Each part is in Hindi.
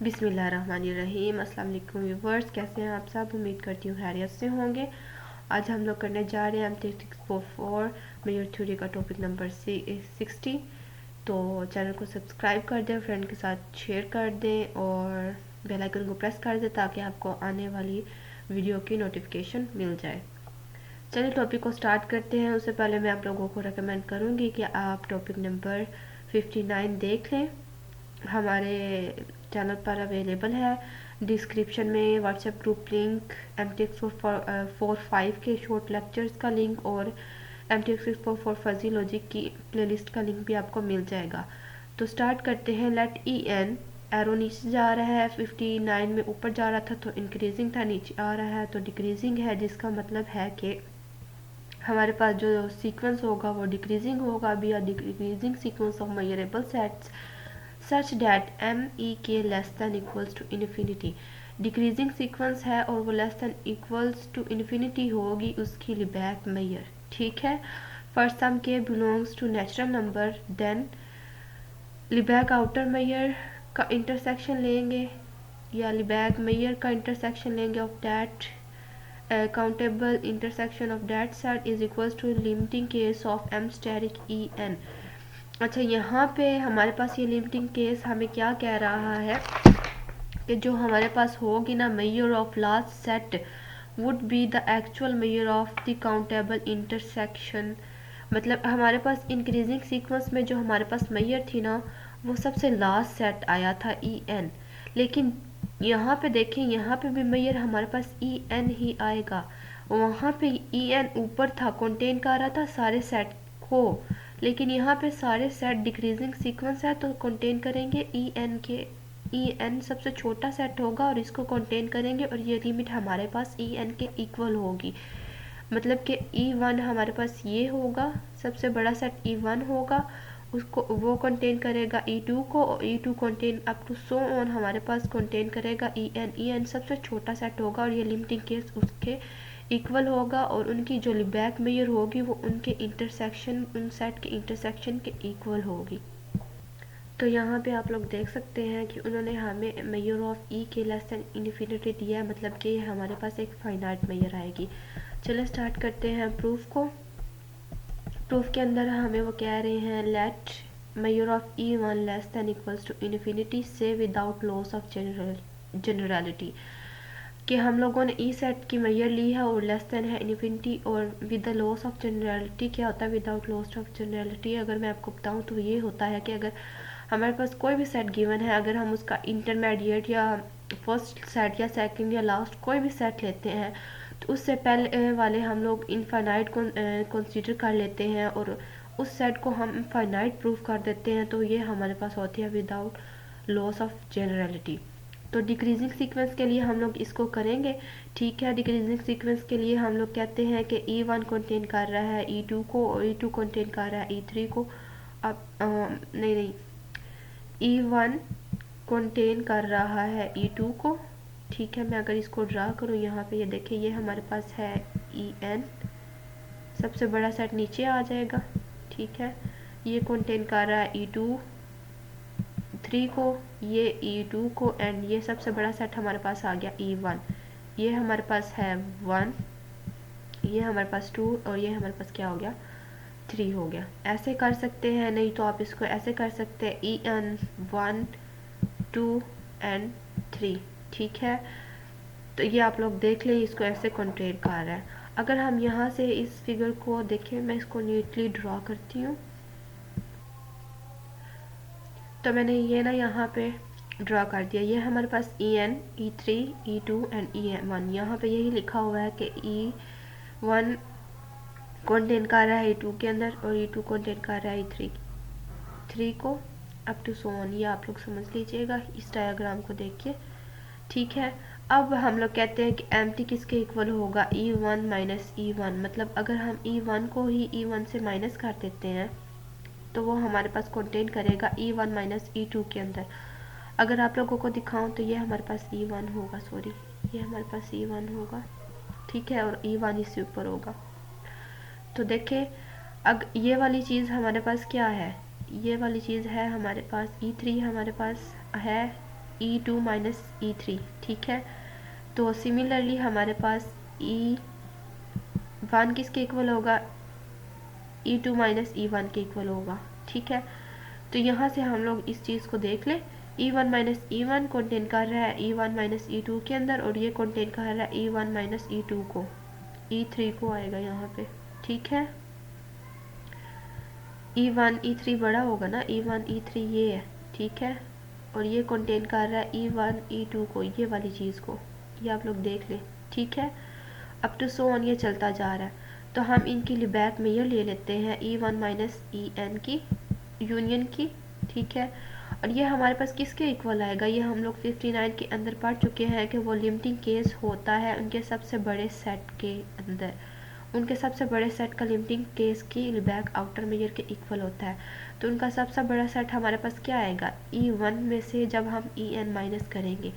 बिस्मिल्लाहिर्रहमानिर्रहीम। अस्सलाम वालेकुम व्यूवर्स, कैसे हैं आप सब? उम्मीद करती हूँ खैरियत से होंगे। आज हम लोग करने जा रहे हैं M644 मेजर थ्योरी का टॉपिक नंबर 60। तो चैनल को सब्सक्राइब कर दें, फ्रेंड के साथ शेयर कर दें और बेल आइकन को प्रेस कर दें ताकि आपको आने वाली वीडियो की नोटिफिकेशन मिल जाए। चलिए टॉपिक को स्टार्ट करते हैं। उससे पहले मैं आप लोगों को रेकमेंड करूँगी कि आप टॉपिक नंबर 59 देख लें। हमारे चैनल पर अवेलेबल है। डिस्क्रिप्शन में व्हाट्सएप ग्रुप लिंक, M645 के शॉर्ट लेक्चर्स का लिंक और M644 फजी लॉजिक की प्लेलिस्ट का लिंक भी आपको मिल जाएगा। तो स्टार्ट करते हैं। लेट EN एरो नीचे जा रहा है, 59 में ऊपर जा रहा था तो इंक्रीजिंग था, नीचे आ रहा है तो डिक्रीजिंग है, जिसका मतलब है कि हमारे पास जो सीक्वेंस होगा वो डिक्रीजिंग होगा। B R decreasing sequence of measurable sets such that MEK less than equals to infinity। Decreasing sequence है और वो less than equals to infinity होगी उसकी लिबैक मेयर। ठीक है। फर्स्ट सम के belongs to natural number, then Lebesgue outer measure का इंटरसेक्शन लेंगे या लिबैक मेयर का इंटरसेक्शन लेंगे of that countable intersection of that set is equals to limiting case of M steric EN। अच्छा, यहाँ पे हमारे पास ये लिमिटिंग केस हमें क्या कह रहा है कि जो हमारे पास होगी ना measure of last set would be the actual measure of the countable intersection. मतलब हमारे पास इंक्रीजिंग सीक्वेंस में जो हमारे पास मेजर थी ना वो सबसे लास्ट सेट आया था EN। लेकिन यहाँ पे देखें, यहाँ पे भी मेजर हमारे पास EN ही आएगा। वहाँ पे EN ऊपर था, कंटेन कर रहा था सारे सेट को, लेकिन यहाँ पे सारे सेट डिक्रीजिंग सीक्वेंस है तो कंटेन करेंगे EN के। EN सबसे छोटा सेट होगा और इसको कंटेन करेंगे और ये लिमिट हमारे पास EN के इक्वल होगी। मतलब कि E1 हमारे पास ये होगा, सबसे बड़ा सेट E1 होगा, उसको वो कंटेन करेगा E2 को और E2 contain up to so on हमारे पास कंटेन करेगा EN सबसे छोटा सेट होगा और ये लिमिटिंग केस उसके इक्वल होगा और उनकी जो लिबैक मेयर होगी वो उनके इंटरसेक्शन, उन सेट के इंटरसेक्शन के इक्वल होगी। तो यहाँ पे आप लोग देख सकते हैं कि उन्होंने हमें मेयर ऑफ E के लेस देन इन्फिनिटी दिया है, मतलब कि हमारे पास एक फाइनाइट मेयर आएगी। चलो स्टार्ट करते हैं प्रूफ को। प्रूफ के अंदर हमें वो कह रहे हैं let measure of E1 less than equals to infinity से विदाउट लॉस ऑफ जनरलिटी, कि हम लोगों ने ई सेट की मेजर ली है और लेस देन है इन्फिनिटी और with the loss of generality. क्या होता है विदाउट लॉस ऑफ जनरलिटी? अगर मैं आपको बताऊं तो ये होता है कि अगर हमारे पास कोई भी सेट गिवन है, अगर हम उसका इंटरमीडिएट या फर्स्ट सेट या सेकंड या लास्ट कोई भी सेट लेते हैं तो उससे पहले वाले हम लोग इनफाइनाइट को कंसीडर कर लेते हैं और उस सेट को हम फाइनाइट प्रूफ कर देते हैं, तो ये हमारे पास होती है विदाउट लॉस ऑफ जनरलिटी। तो डिक्रीजिंग सीक्वेंस के लिए हम लोग इसको करेंगे। ठीक है, डिक्रीजिंग सीक्वेंस के लिए हम लोग कहते हैं कि E1 कंटेन कर रहा है E2 को और E2 कंटेन कर रहा है E3 को। अब नहीं, E1 कंटेन कर रहा है E2 को। ठीक है, मैं अगर इसको ड्रा करूँ यहाँ पे, ये देखिए ये हमारे पास है EN, सबसे बड़ा सेट नीचे आ जाएगा। ठीक है, ये कंटेन कर रहा है E2 3 को, ये E2 को एंड ये सबसे बड़ा सेट हमारे पास आ गया E1। ये हमारे पास है 1, ये हमारे पास 2 और ये हमारे पास क्या हो गया 3 हो गया। ऐसे कर सकते हैं, नहीं तो आप इसको ऐसे कर सकते हैं EN 1 2 एंड 3। ठीक है, तो ये आप लोग देख लें इसको ऐसे कंटेन कर रहा है। अगर हम यहाँ से इस फिगर को देखें, मैं इसको नीटली ड्रॉ करती हूँ। तो मैंने ये ना यहाँ पे ड्रा कर दिया। ये हमारे पास EN E3 E2 and EN1, यहाँ पे यही लिखा हुआ है कि E1 कंटेन कर रहा है E2 के अंदर और E2 कंटेन कर रहा है E3 को अप टू सो ऑन। ये आप लोग समझ लीजिएगा इस डायग्राम को देख के। ठीक है, अब हम लोग कहते हैं कि एम्प्टी किसके इक्वल होगा E1 माइनस E1। मतलब अगर हम E1 को ही E1 से माइनस कर देते हैं तो वो हमारे पास कंटेन करेगा E1 माइनस E2 के अंदर। अगर आप लोगों को दिखाऊं तो ये हमारे पास E1 होगा, सॉरी ये हमारे पास E1 होगा। ठीक है, और E1 इससे ऊपर होगा। तो देखें, ये वाली चीज़ हमारे पास क्या है, ये वाली चीज़ है हमारे पास E3 हमारे पास है E2 माइनस E3, ठीक है। तो सिमिलरली हमारे पास E1 किसके इक्वल होगा, E2 माइनस E1 के इक्वल होगा, ठीक है। तो यहाँ से हम लोग इस चीज़ को देख लें, E1 माइनस E1 कंटेन कर रहा है E1 माइनस E2 के अंदर, और ये कंटेन कर रहा है E1 माइनस E2 को, E3 को आएगा यहाँ पे, ठीक है। E1 E3 बड़ा होगा ना, E1 E3 ये है, ठीक है, और ये कंटेन कर रहा है E1 E2 को, ये वाली चीज़ को, ये आप लोग देख लें, ठीक है। अप टू सो ऑन ये चलता जा रहा है। तो हम इनकी बैक में ये ले लेते हैं E1 माइनस EN की यूनियन की, ठीक है। और ये हमारे पास किसके इक्वल आएगा, ये हम लोग 59 के अंदर पढ़ चुके हैं कि वो लिमिटिंग केस होता है उनके सबसे बड़े सेट के अंदर, उनके सबसे बड़े सेट का लिमिटिंग केस की बैक आउटर मेजर के इक्वल होता है। तो उनका सबसे बड़ा सेट हमारे पास क्या आएगा, E1 में से जब हम EN माइनस करेंगे,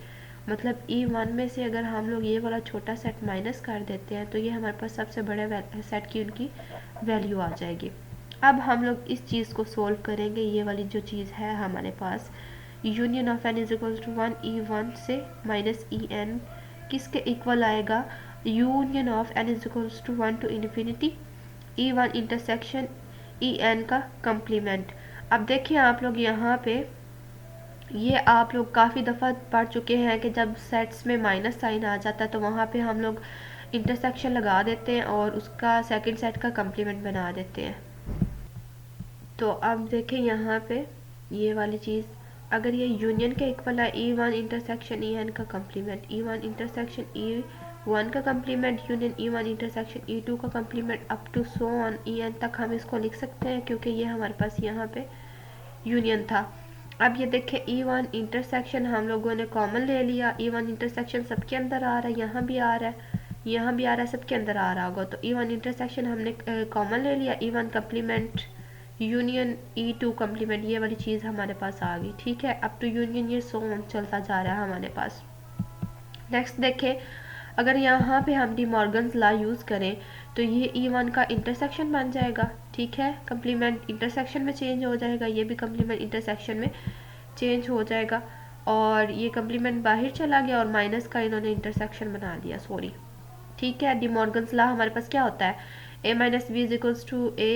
मतलब E1 में से अगर हम लोग ये वाला छोटा सेट माइनस कर देते हैं तो ये हमारे पास सबसे बड़े सेट की उनकी वैल्यू आ जाएगी। अब हम लोग इस चीज़ को सोल्व करेंगे, ये वाली जो चीज़ है हमारे पास, union of n is equal to 1 E1 से माइनस EN किसके इक्वल आएगा, union of n is equal to 1 to infinity E1 intersection EN का कम्प्लीमेंट। अब देखिए आप लोग यहाँ पे, ये आप लोग काफ़ी दफ़ा पढ़ चुके हैं कि जब सेट्स में माइनस साइन आ जाता है तो वहाँ पे हम लोग इंटरसेक्शन लगा देते हैं और उसका सेकंड सेट का कम्प्लीमेंट बना देते हैं। तो अब देखें यहाँ पे ये वाली चीज़, अगर ये यूनियन के इक्वल है E1 इंटरसेक्शन EN का कम्प्लीमेंट, E1 इंटरसेक्शन E1 का complement union E1 intersection E2 का complement up to so on EN तक हम इसको लिख सकते हैं, क्योंकि ये हमारे पास यहाँ पे यूनियन था। अब ये देखें E1 इंटरसेक्शन हम लोगों ने कॉमन ले लिया, E1 इंटरसेक्शन सबके अंदर आ रहा है, यहाँ भी आ रहा है, यहाँ भी आ रहा है, सबके अंदर आ रहा होगा। तो E1 इंटरसेक्शन हमने कॉमन ले लिया, E1 complement union E2 complement, ये वाली चीज़ हमारे पास आ गई, ठीक है। अप टू यूनियन ये सो ऑन चलता जा रहा है हमारे पास। नेक्स्ट देखें, अगर यहाँ पे हम डी मॉर्गन्स लॉ यूज़ करें तो ये E1 का इंटरसेक्शन बन जाएगा, ठीक है, कम्प्लीमेंट इंटरसेक्शन में चेंज हो जाएगा, ये भी कम्प्लीमेंट इंटरसेक्शन में चेंज हो जाएगा, और ये कम्प्लीमेंट बाहर चला गया और माइनस का इन्होंने इंटरसेक्शन बना दिया, सॉरी, ठीक है। डी मॉर्गन्स लॉ हमारे पास क्या होता है, A minus B is equals to A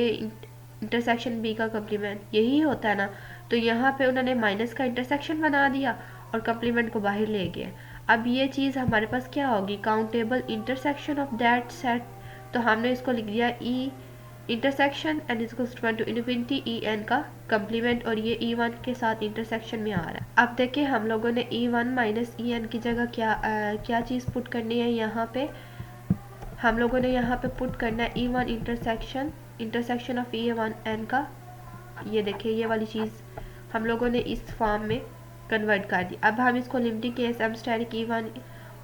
intersection B का कम्प्लीमेंट, यही होता है ना। तो यहाँ पे उन्होंने माइनस का इंटरसेक्शन बना दिया और कम्प्लीमेंट को बाहर ले गए। अब ये चीज़ हमारे पास क्या होगी, countable intersection of that set, तो हमने इसको लिख दिया E intersection n is equals to 1 to infinity EN का कम्प्लीमेंट, और ये E1 के साथ इंटरसेक्शन में आ रहा है। अब देखिए हम लोगों ने E1 माइनस EN की जगह क्या चीज़ पुट करनी है, यहाँ पे हम लोगों ने यहाँ पे पुट करना है E1 intersection of E1 n का, ये देखिए ये वाली चीज़ हम लोगों ने इस फॉर्म में कन्वर्ट कर दी। अब हम इसको लिमिटिंग केस एमस्टेरिक E1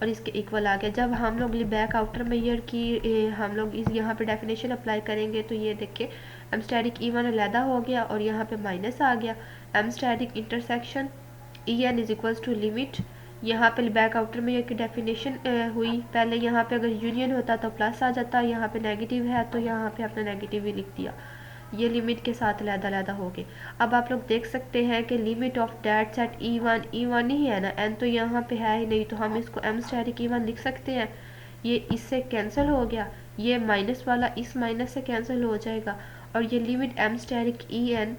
और इसके इक्वल आ गया। जब हम लोग बैक आउटर मेजर की हम लोग इस यहाँ पे डेफिनेशन अप्लाई करेंगे तो ये देखिए एमस्टेरिक E1 अलहदा हो गया और यहाँ पे माइनस आ गया। Asterisk intersection EN is equals to limit, यहाँ पे बैक आउटर में की डेफिनेशन हुई, पहले यहाँ पे अगर यूनियन होता तो प्लस आ जाता, यहाँ पे नेगेटिव है तो यहाँ पे आपने नेगेटिव ही लिख दिया, ये लिमिट के साथ अलहदा हो गए। अब आप लोग देख सकते हैं कि limit of that set E1 ही है ना, n तो यहाँ पे है ही नहीं, तो हम इसको एमस्टेरिक E1 लिख सकते हैं। ये इससे कैंसिल हो गया, ये माइनस वाला इस माइनस से कैंसिल हो जाएगा, और ये लिमिट एमस्टेरिक EN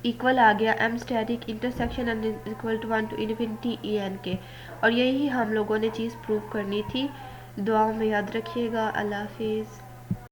इक्वल आ गया asterisk intersection n equal to 1 to infinity EN के। और यही हम लोगों ने चीज़ प्रूव करनी थी। दुआओं में याद रखिएगा। अल्लाह हाफिज़।